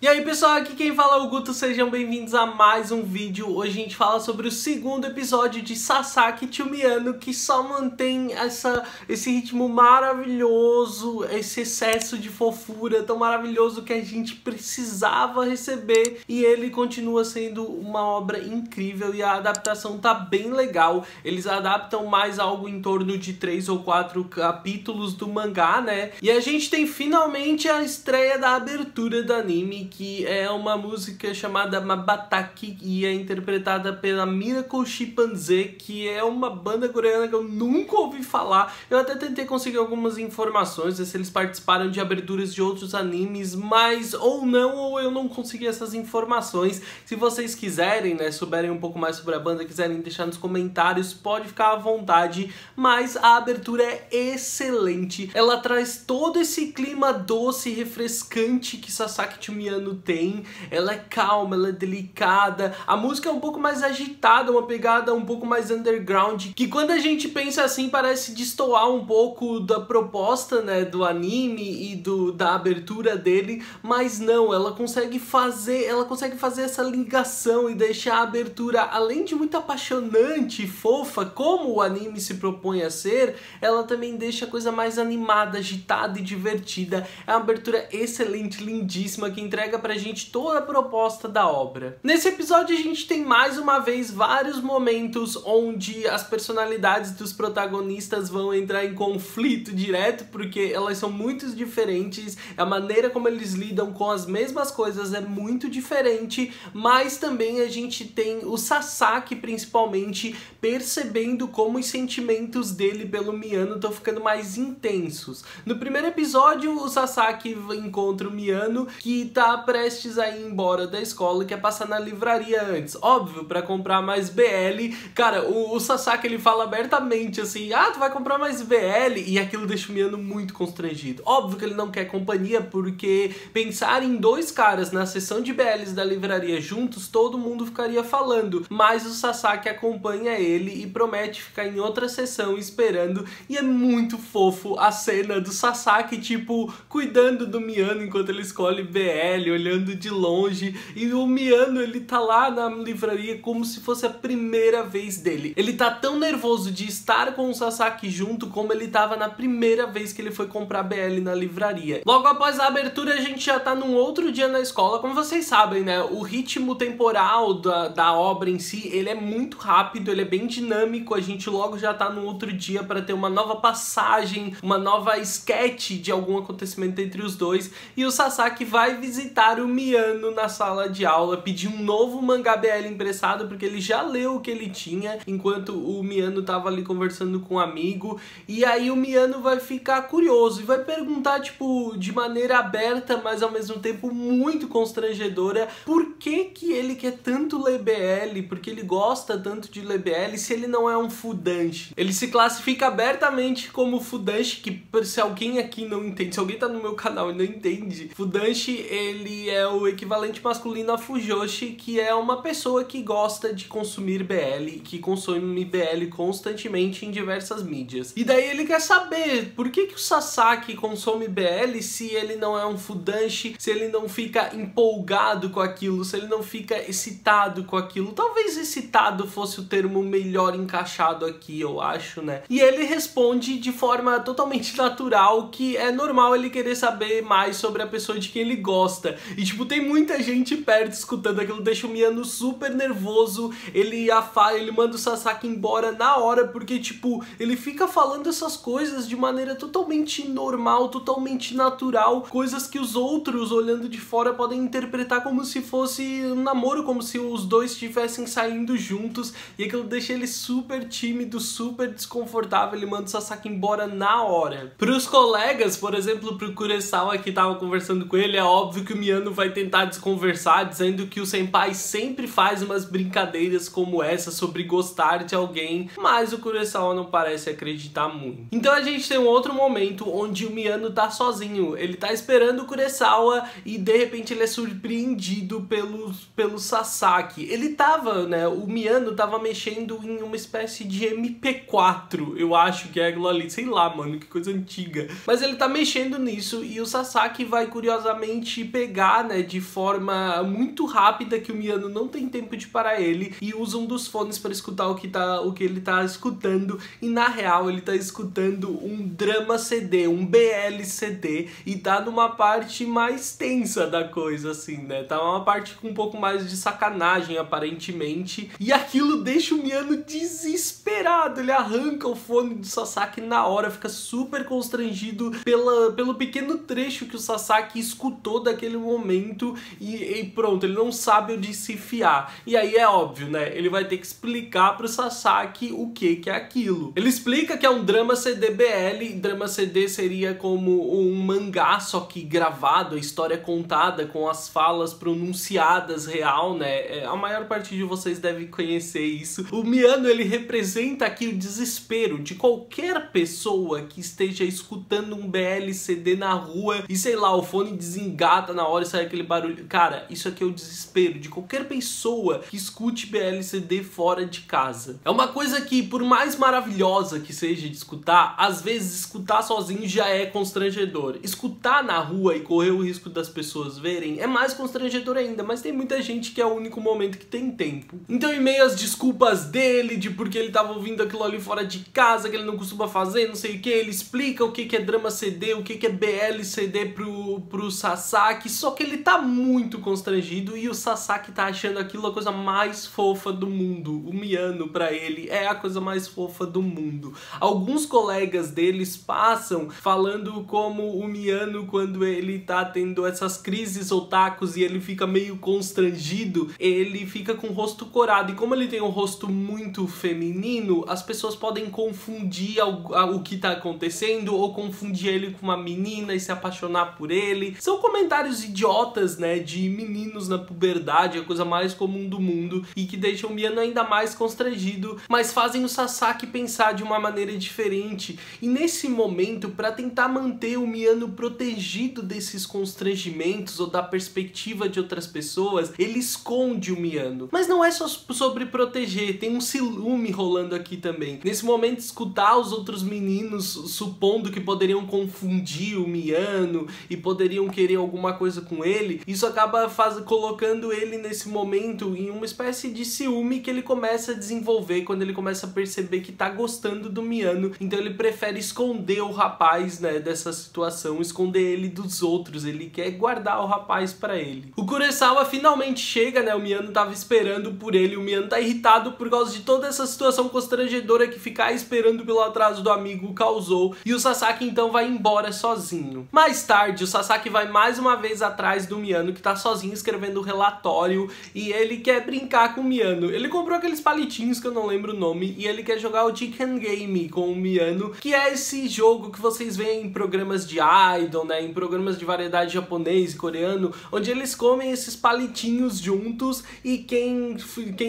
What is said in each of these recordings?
E aí pessoal, aqui quem fala é o Guto, sejam bem-vindos a mais um vídeo. Hoje a gente fala sobre o segundo episódio de Sasaki to Miyano, que só mantém esse ritmo maravilhoso, esse excesso de fofura tão maravilhoso que a gente precisava receber. E ele continua sendo uma obra incrível e a adaptação tá bem legal. Eles adaptam mais algo em torno de 3 ou 4 capítulos do mangá, né? E a gente tem finalmente a estreia da abertura do anime, que é uma música chamada Mabataki e é interpretada pela Miracle Chimpanzee, que é uma banda coreana que eu nunca ouvi falar. Eu até tentei conseguir algumas informações, se eles participaram de aberturas de outros animes, mas ou não, ou eu não consegui essas informações. Se vocês quiserem, né, souberem um pouco mais sobre a banda, quiserem deixar nos comentários, pode ficar à vontade, mas a abertura é excelente. Ela traz todo esse clima doce e refrescante que Sasaki to Miyano tem. Ela é calma, ela é delicada, a música é um pouco mais agitada, uma pegada um pouco mais underground, que quando a gente pensa assim parece destoar um pouco da proposta, né, do anime e da abertura dele, mas não, ela consegue fazer essa ligação e deixar a abertura, além de muito apaixonante e fofa, como o anime se propõe a ser, ela também deixa a coisa mais animada, agitada e divertida. É uma abertura excelente, lindíssima, que entrega pra gente toda a proposta da obra. Nesse episódio a gente tem mais uma vez vários momentos onde as personalidades dos protagonistas vão entrar em conflito direto, porque elas são muito diferentes, a maneira como eles lidam com as mesmas coisas é muito diferente, mas também a gente tem o Sasaki principalmente percebendo como os sentimentos dele pelo Miyano estão ficando mais intensos. No primeiro episódio o Sasaki encontra o Miyano, que tá prestes a ir embora da escola e quer passar na livraria antes, óbvio, pra comprar mais BL. Cara, o Sasaki ele fala abertamente assim, ah, tu vai comprar mais BL, e aquilo deixa o Miyano muito constrangido. Óbvio que ele não quer companhia, porque pensar em dois caras na sessão de BLs da livraria juntos, todo mundo ficaria falando, mas o Sasaki acompanha ele e promete ficar em outra sessão esperando, e é muito fofo a cena do Sasaki, tipo, cuidando do Miyano enquanto ele escolhe BL, olhando de longe, e o Miyano ele tá lá na livraria como se fosse a primeira vez dele. Ele tá tão nervoso de estar com o Sasaki junto como ele tava na primeira vez que ele foi comprar BL na livraria. Logo após a abertura a gente já tá num outro dia na escola. Como vocês sabem, né, o ritmo temporal da obra em si, ele é muito rápido, ele é bem dinâmico, a gente logo já tá no outro dia para ter uma nova passagem, uma nova sketch de algum acontecimento entre os dois, e o Sasaki vai visitar o Miyano na sala de aula, pedir um novo mangá BL emprestado, porque ele já leu o que ele tinha, enquanto o Miyano tava ali conversando com um amigo, e aí o Miyano vai ficar curioso, e vai perguntar, tipo, de maneira aberta, mas ao mesmo tempo muito constrangedora, por que que ele quer tanto ler BL, porque ele gosta tanto de ler BL, se ele não é um fudanshi. Ele se classifica abertamente como fudanshi, que se alguém aqui não entende, se alguém tá no meu canal e não entende, fudanshi, ele é o equivalente masculino a fujoshi, que é uma pessoa que gosta de consumir BL, que consome BL constantemente em diversas mídias. E daí ele quer saber por que que o Sasaki consome BL se ele não é um fudanshi, se ele não fica empolgado com aquilo, se ele não fica excitado com aquilo. Talvez excitado fosse o termo melhor encaixado aqui, eu acho, né? E ele responde de forma totalmente natural que é normal ele querer saber mais sobre a pessoa de quem ele gosta. E tipo, tem muita gente perto escutando aquilo, deixa o Miyano super nervoso, ele manda o Sasaki embora na hora, porque tipo, ele fica falando essas coisas de maneira totalmente normal, totalmente natural, coisas que os outros olhando de fora podem interpretar como se fosse um namoro, como se os dois estivessem saindo juntos, e aquilo deixa ele super tímido, super desconfortável, ele manda o Sasaki embora na hora. Pros colegas, por exemplo, pro Kuresawa que tava conversando com ele, é óbvio que o Miyano vai tentar desconversar, dizendo que o senpai sempre faz umas brincadeiras como essa sobre gostar de alguém, mas o Kuresawa não parece acreditar muito. Então a gente tem um outro momento onde o Miyano tá sozinho, ele tá esperando o Kuresawa e de repente ele é surpreendido pelo Sasaki. Ele tava, né, o Miyano tava mexendo em uma espécie de MP4, eu acho que é aquilo ali, sei lá, mano, que coisa antiga. Mas ele tá mexendo nisso e o Sasaki vai curiosamente pegar pegar, né, de forma muito rápida, que o Miano não tem tempo de parar ele, e usa um dos fones para escutar o que ele tá escutando, e na real ele tá escutando um drama CD, um BL CD, e tá numa parte mais tensa da coisa, assim, né, tá uma parte com um pouco mais de sacanagem, aparentemente, e aquilo deixa o Miano desesperado. Ele arranca o fone do Sasaki na hora, fica super constrangido pelo pequeno trecho que o Sasaki escutou daquele momento, e pronto, ele não sabe onde se fiar. E aí é óbvio, né, ele vai ter que explicar pro Sasaki o que é aquilo. Ele explica que é um drama CD BL. Drama CD seria como um mangá, só que gravado, a história contada com as falas pronunciadas real, né, a maior parte de vocês deve conhecer isso. O Miano, ele representa aqui o desespero de qualquer pessoa que esteja escutando um BL CD na rua e, sei lá, o fone desengata na hora e sai aquele barulho. Cara, isso aqui é o desespero de qualquer pessoa que escute BL CD fora de casa. É uma coisa que, por mais maravilhosa que seja de escutar, às vezes escutar sozinho já é constrangedor. Escutar na rua e correr o risco das pessoas verem é mais constrangedor ainda, mas tem muita gente que é o único momento que tem tempo. Então, em meio às desculpas dele, de porque ele tava ouvindo aquilo ali fora de casa, que ele não costuma fazer, não sei o que, ele explica o que é drama CD, o que é BL CD pro Sasaki, só que ele tá muito constrangido e o Sasaki tá achando aquilo a coisa mais fofa do mundo. O Miano, pra ele, é a coisa mais fofa do mundo. Alguns colegas deles passam falando como o Miano, quando ele tá tendo essas crises otakus e ele fica meio constrangido, ele fica com o rosto corado, e como ele tem um rosto muito feminino, as pessoas podem confundir o que tá acontecendo, ou confundir ele com uma menina e se apaixonar por ele. São comentários idiotas, né, de meninos na puberdade, a coisa mais comum do mundo, e que deixam o Miano ainda mais constrangido, mas fazem o Sasaki pensar de uma maneira diferente. E nesse momento, para tentar manter o Miano protegido desses constrangimentos ou da perspectiva de outras pessoas, ele esconde o Miano. Mas não é só sobre proteger, tem um ciúme rolando aqui também. Nesse momento, escutar os outros meninos supondo que poderiam confundir o Miano e poderiam querer alguma coisa com ele, isso acaba colocando ele nesse momento em uma espécie de ciúme que ele começa a desenvolver quando ele começa a perceber que tá gostando do Miano. Então ele prefere esconder o rapaz, né, dessa situação, esconder ele dos outros, ele quer guardar o rapaz pra ele. O Kuresawa finalmente chega, né, o Miano tava esperando por ele, o Miano tá irritado por causa de toda essa situação constrangedora que ficar esperando pelo atraso do amigo causou, e o Sasaki então vai embora sozinho. Mais tarde, o Sasaki vai mais uma vez atrás do Miano, que tá sozinho escrevendo o relatório, e ele quer brincar com o Miano. Ele comprou aqueles palitinhos que eu não lembro o nome, e ele quer jogar o Chicken Game com o Miano, que é esse jogo que vocês veem em programas de idol, né, em programas de variedade japonês e coreano, onde eles comem esses palitinhos juntos e quem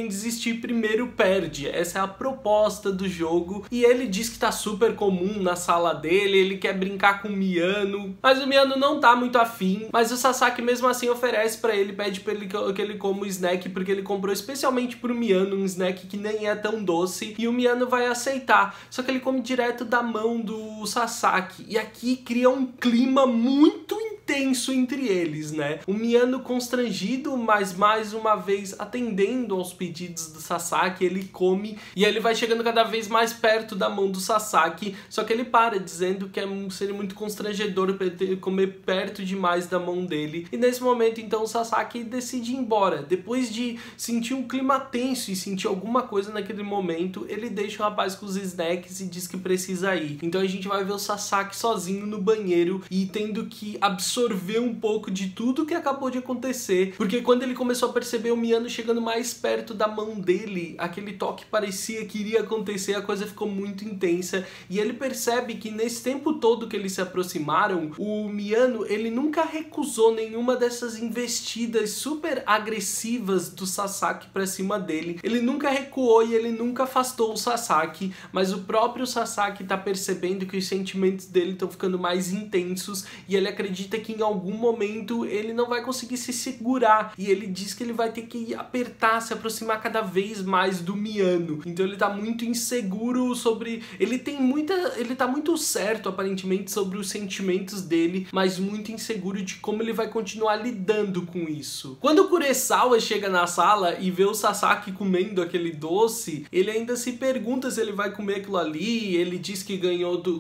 desistir primeiro perde. Essa é a proposta do jogo, e ele diz que tá super comum na sala dele, ele quer brincar com o Miano, mas o Miano não tá muito afim, mas o Sasaki mesmo assim oferece pra ele, pede pra ele que ele coma o snack, porque ele comprou especialmente pro Miano um snack que nem é tão doce, e o Miano vai aceitar, só que ele come direto da mão do Sasaki, e aqui cria um clima muito intenso entre eles, né? O Miano constrangido, mas mais uma vez atendendo aos pedidos do Sasaki, ele come, e ele vai chegando cada vez mais perto da mão do Sasaki, só que ele para, dizendo que seria muito constrangedor comer perto demais da mão dele, e nesse momento então o Sasaki decide ir embora. Depois de sentir um clima tenso e sentir alguma coisa naquele momento, ele deixa o rapaz com os snacks e diz que precisa ir. Então a gente vai ver o Sasaki sozinho no banheiro e tendo que absorver um pouco de tudo que acabou de acontecer, porque quando ele começou a perceber o Miano chegando mais perto da mão dele, aquele toque parecia que iria acontecer, a coisa ficou muito intensa, e ele percebe que nesse tempo todo que eles se aproximaram, o Miano, ele nunca recusou nenhuma dessas investidas super agressivas do Sasaki pra cima dele, ele nunca recuou e ele nunca afastou o Sasaki, mas o próprio Sasaki tá percebendo que os sentimentos dele estão ficando mais intensos, e ele acredita que que em algum momento ele não vai conseguir se segurar, e ele diz que ele vai ter que apertar, se aproximar cada vez mais do Miano. Então ele tá muito inseguro sobre... Ele tá muito certo, aparentemente, sobre os sentimentos dele, mas muito inseguro de como ele vai continuar lidando com isso. Quando o Kuresawa chega na sala e vê o Sasaki comendo aquele doce, ele ainda se pergunta se ele vai comer aquilo ali. Ele diz que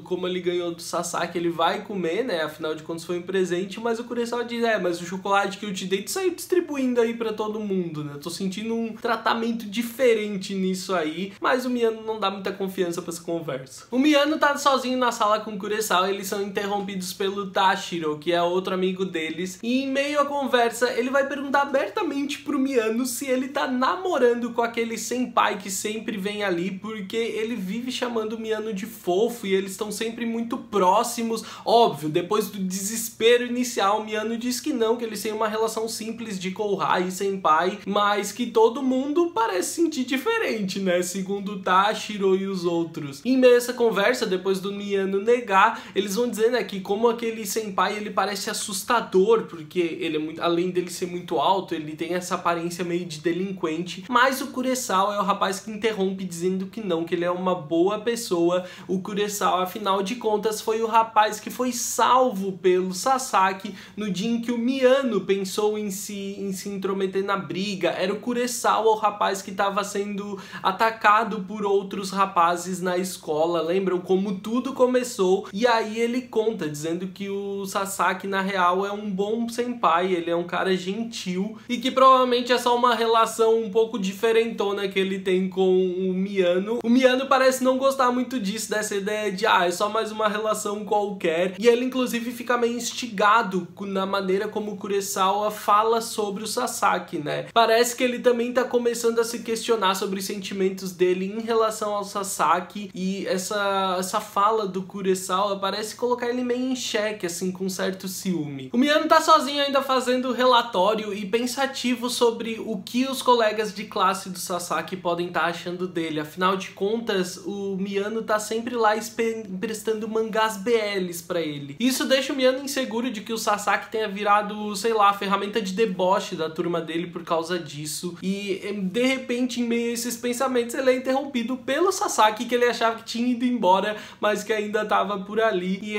como ele ganhou do Sasaki, ele vai comer, né? Afinal de contas foi um presente, mas o Kuresawa diz, mas o chocolate que eu te dei, tu saiu distribuindo aí pra todo mundo, né? Tô sentindo um tratamento diferente nisso aí, mas o Miano não dá muita confiança pra essa conversa. O Miano tá sozinho na sala com o Kuresawa, eles são interrompidos pelo Tashiro, que é outro amigo deles, e em meio à conversa, ele vai perguntar abertamente pro Miano se ele tá namorando com aquele senpai que sempre vem ali, porque ele vive chamando o Miano de fofo e eles estão sempre muito próximos. Óbvio, depois do desespero inicial, o Miano diz que não, que eles têm uma relação simples de Kouhai e senpai, mas que todo mundo parece sentir diferente, né? Segundo o Tashiro e os outros. Em meio a essa conversa, depois do Miano negar, eles vão dizer, né, que como aquele senpai, ele parece assustador, porque ele é muito, além dele ser muito alto, ele tem essa aparência meio de delinquente, mas o Kuresawa é o rapaz que interrompe dizendo que não, que ele é uma boa pessoa. O Kuresawa, afinal de contas, foi o rapaz que foi salvo pelo Sasaki no dia em que o Miano pensou em se intrometer na briga. Era o Kuresawa, o rapaz que estava sendo atacado por outros rapazes na escola. Lembram como tudo começou? E aí ele conta, dizendo que o Sasaki, na real, é um bom senpai, ele é um cara gentil, e que provavelmente é só uma relação um pouco diferentona que ele tem com o Miano. O Miano parece não gostar muito disso, dessa ideia de, é só mais uma relação qualquer, e ele inclusive fica meio instigado na maneira como o Kuresawa fala sobre o Sasaki, né? Parece que ele também tá começando a se questionar sobre os sentimentos dele em relação ao Sasaki, e essa fala do Kuresawa parece colocar ele meio em xeque, assim, com certo ciúme. O Miano tá sozinho ainda fazendo relatório e pensativo sobre o que os colegas de classe do Sasaki podem estar achando dele. Afinal de contas, o Miano tá sempre lá emprestando mangás BLs pra ele. Isso deixa o Miano inseguro de que o Sasaki tenha virado, sei lá, a ferramenta de deboche da turma dele por causa disso. E, de repente, em meio a esses pensamentos, ele é interrompido pelo Sasaki, que ele achava que tinha ido embora, mas que ainda tava por ali. E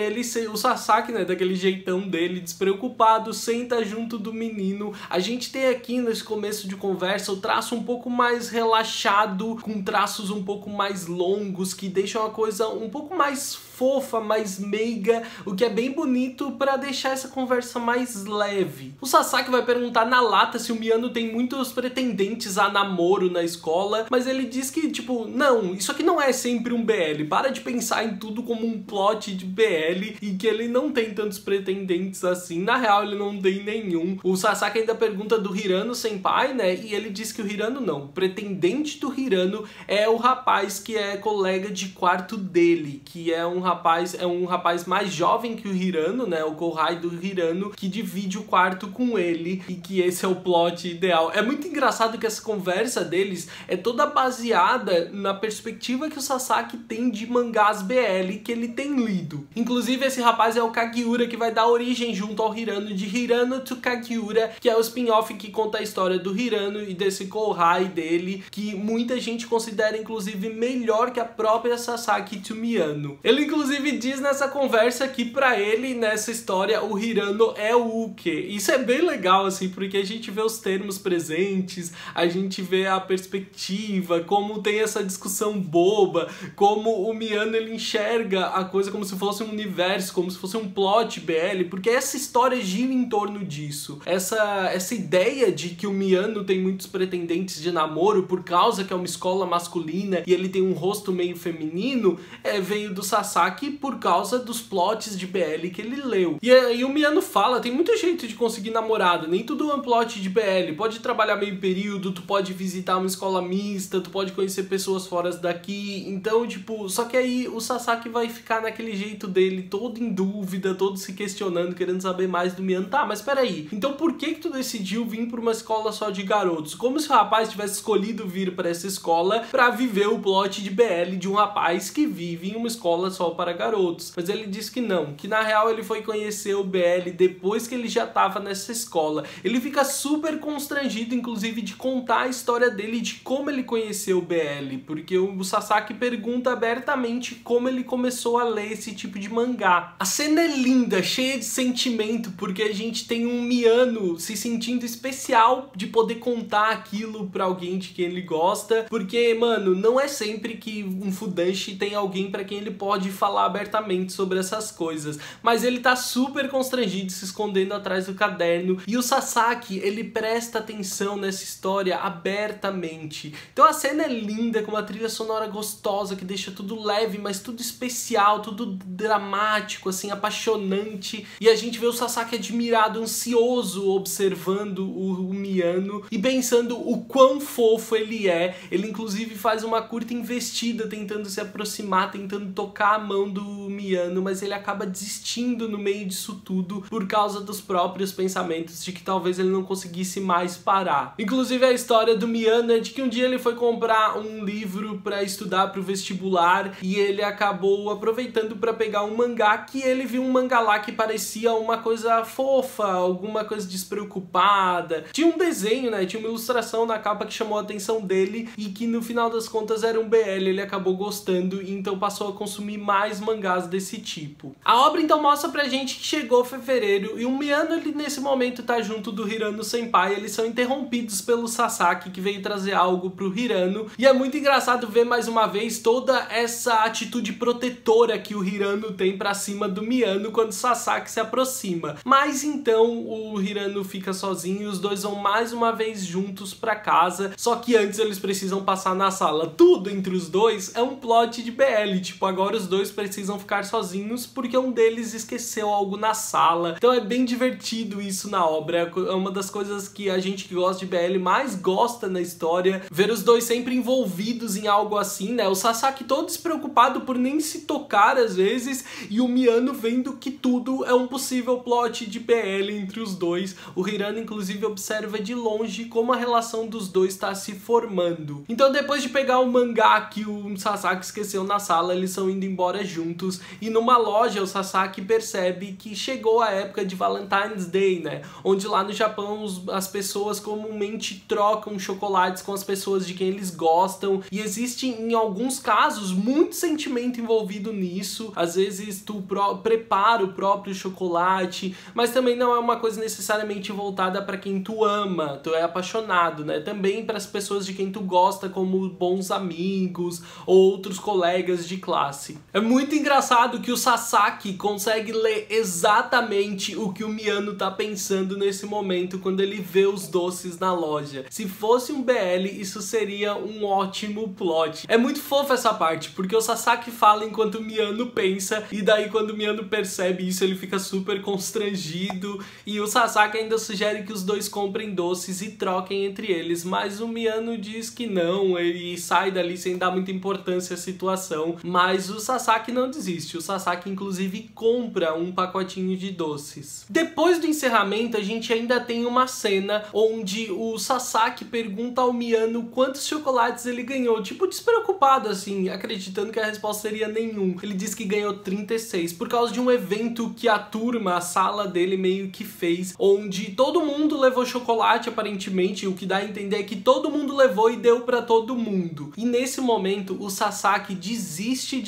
o Sasaki, né, daquele jeitão dele, despreocupado, senta junto do menino. A gente tem aqui, nesse começo de conversa, o traço um pouco mais relaxado, com traços um pouco mais longos, que deixam a coisa um pouco mais fofa, mais meiga, o que é bem bonito pra deixar essa conversa mais leve. O Sasaki vai perguntar na lata se o Miano tem muitos pretendentes a namoro na escola, mas ele diz que, tipo, não, isso aqui não é sempre um BL, para de pensar em tudo como um plot de BL, e que ele não tem tantos pretendentes assim. Na real, ele não tem nenhum. O Sasaki ainda pergunta do Hirano senpai, né, e ele diz que o Hirano não. O pretendente do Hirano é o rapaz que é colega de quarto dele, que é um rapaz mais jovem que o Hirano, né, o Kouhai do Hirano, que divide o quarto com ele, e que esse é o plot ideal. É muito engraçado que essa conversa deles é toda baseada na perspectiva que o Sasaki tem de mangás BL que ele tem lido. Inclusive, esse rapaz é o Kagiura, que vai dar origem junto ao Hirano, de Hirano to Kagiura, que é o spin-off que conta a história do Hirano e desse Kouhai dele, que muita gente considera inclusive melhor que a própria Sasaki to Miano. Ele inclusive diz nessa conversa que pra ele, nessa história, o Hirano é o Uke. Isso é bem legal, assim, porque a gente vê os termos presentes, a gente vê a perspectiva, como tem essa discussão boba, como o Miano, ele enxerga a coisa como se fosse um universo, como se fosse um plot BL, porque essa história gira em torno disso. Essa ideia de que o Miano tem muitos pretendentes de namoro por causa que é uma escola masculina e ele tem um rosto meio feminino, veio do Sasaki por causa dos plots de BL que ele leu. E aí o Miano fala, tem muito jeito de conseguir namorada, nem tudo é um plot de BL, pode trabalhar meio período, tu pode visitar uma escola mista, tu pode conhecer pessoas fora daqui, então tipo, só que aí o Sasaki vai ficar naquele jeito dele, todo em dúvida, todo se questionando, querendo saber mais do Miano. Tá, mas peraí, então por que tu decidiu vir pra uma escola só de garotos? Como se o rapaz tivesse escolhido vir pra essa escola pra viver o plot de BL de um rapaz que vive em uma escola só para garotos. Mas ele disse que não, que na real ele foi conhecer o BL depois que ele já estava nessa escola. Ele fica super constrangido, inclusive, de contar a história dele, de como ele conheceu o BL, porque o Sasaki pergunta abertamente como ele começou a ler esse tipo de mangá. A cena é linda, cheia de sentimento, porque a gente tem um Miyano se sentindo especial de poder contar aquilo pra alguém de quem ele gosta, porque, mano, não é sempre que um Fudanshi tem alguém pra quem ele pode falar abertamente sobre essas coisas, mas ele tá super constrangido, se escondendo atrás do caderno, e o Sasaki, ele presta atenção nessa história abertamente. Então a cena é linda, com uma trilha sonora gostosa, que deixa tudo leve, mas tudo especial, tudo dramático, assim, apaixonante, e a gente vê o Sasaki admirado, ansioso, observando o Miyano, e pensando o quão fofo ele é. Ele inclusive faz uma curta investida, tentando se aproximar, tentando tocar a mão do Miyano, mas ele acaba desistindo no meio disso tudo, por causa dos próprios pensamentos de que talvez ele não conseguisse mais parar. Inclusive a história do Miyano é de que um dia ele foi comprar um livro para estudar para o vestibular, e ele acabou aproveitando para pegar um mangá, que ele viu um mangá lá que parecia uma coisa fofa, alguma coisa despreocupada. Tinha um desenho, né? Tinha uma ilustração na capa que chamou a atenção dele e que no final das contas era um BL, ele acabou gostando e então passou a consumir mais mangás desse tipo. A obra então mostra pra gente que chegou fevereiro e o Miyano, ele nesse momento tá junto do Hirano Senpai. Eles são interrompidos pelo Sasaki, que veio trazer algo pro Hirano, e é muito engraçado ver mais uma vez toda essa atitude protetora que o Hirano tem pra cima do Miyano quando o Sasaki se aproxima. Mas então o Hirano fica sozinho e os dois vão mais uma vez juntos pra casa, só que antes eles precisam passar na sala. Tudo entre os dois é um plot de BL, tipo, agora os dois precisam ficar sozinhos porque um deles esqueceu algo na sala. Então é bem divertido isso na obra, é uma das coisas que a gente que gosta de BL mais gosta na história, ver os dois sempre envolvidos em algo assim, né? O Sasaki todo despreocupado por nem se tocar às vezes, e o Miyano vendo que tudo é um possível plot de BL entre os dois. O Hirano inclusive observa de longe como a relação dos dois está se formando. Então depois de pegar o mangá que o Sasaki esqueceu na sala, eles são indo embora juntos, e numa loja o Sasaki percebe que chegou a época de Valentine's Day, né? Onde lá no Japão as pessoas comumente trocam chocolates com as pessoas de quem eles gostam, e existe em alguns casos muito sentimento envolvido nisso. Às vezes tu prepara o próprio chocolate, mas também não é uma coisa necessariamente voltada para quem tu ama, tu é apaixonado, né? Também para as pessoas de quem tu gosta, como bons amigos ou outros colegas de classe. É muito engraçado que o Sasaki consegue ler exatamente o que o Miyano tá pensando nesse momento quando ele vê os doces na loja. Se fosse um BL, isso seria um ótimo plot. É muito fofo essa parte, porque o Sasaki fala enquanto o Miyano pensa, e daí quando o Miyano percebe isso, ele fica super constrangido, e o Sasaki ainda sugere que os dois comprem doces e troquem entre eles, mas o Miyano diz que não, ele sai dali sem dar muita importância à situação, mas o Sasaki não desiste. O Sasaki inclusive compra um pacotinho de doces. Depois do encerramento, a gente ainda tem uma cena onde o Sasaki pergunta ao Miyano quantos chocolates ele ganhou, tipo despreocupado assim, acreditando que a resposta seria nenhum. Ele diz que ganhou 36 por causa de um evento que a turma, a sala dele meio que fez, onde todo mundo levou chocolate aparentemente, o que dá a entender é que todo mundo levou e deu pra todo mundo. E nesse momento o Sasaki desiste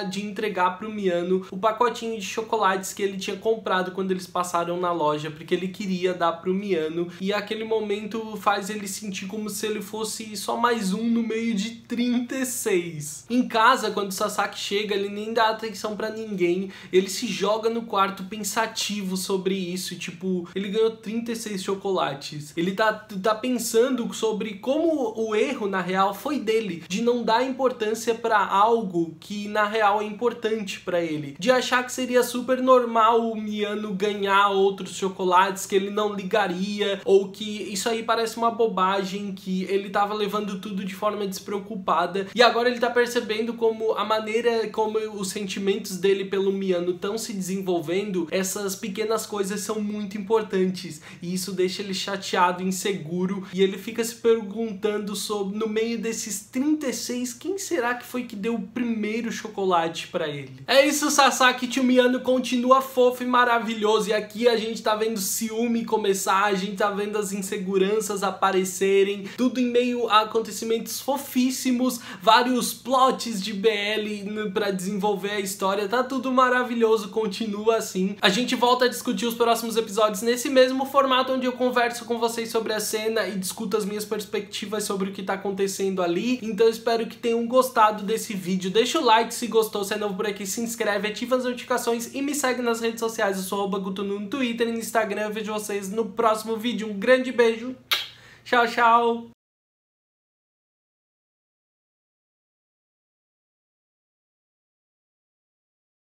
de entregar pro Miyano o pacotinho de chocolates que ele tinha comprado quando eles passaram na loja, porque ele queria dar pro Miyano, e aquele momento faz ele sentir como se ele fosse só mais um no meio de 36. Em casa, quando o Sasaki chega, ele nem dá atenção pra ninguém, ele se joga no quarto pensativo sobre isso, tipo, ele ganhou 36 chocolates. Ele tá pensando sobre como o erro, na real, foi dele, de não dar importância pra algo que, na real, é importante pra ele. De achar que seria super normal o Miyano ganhar outros chocolates, que ele não ligaria, ou que isso aí parece uma bobagem, que ele tava levando tudo de forma despreocupada, e agora ele tá percebendo como a maneira como os sentimentos dele pelo Miyano estão se desenvolvendo, essas pequenas coisas são muito importantes, e isso deixa ele chateado, inseguro, e ele fica se perguntando sobre, no meio desses 36, quem será que foi que deu o primeiro chocolate morte pra ele. É isso, Sasaki Chumiano continua fofo e maravilhoso, e aqui a gente tá vendo ciúme começar, a gente tá vendo as inseguranças aparecerem, tudo em meio a acontecimentos fofíssimos, vários plots de BL pra desenvolver a história, tá tudo maravilhoso, continua assim. A gente volta a discutir os próximos episódios nesse mesmo formato, onde eu converso com vocês sobre a cena e discuto as minhas perspectivas sobre o que tá acontecendo ali. Então eu espero que tenham gostado desse vídeo. Deixa o like se gostou, se é novo por aqui, se inscreve, ativa as notificações e me segue nas redes sociais. Eu sou @gutunu no Twitter e no Instagram. Eu vejo vocês no próximo vídeo. Um grande beijo. Tchau, tchau.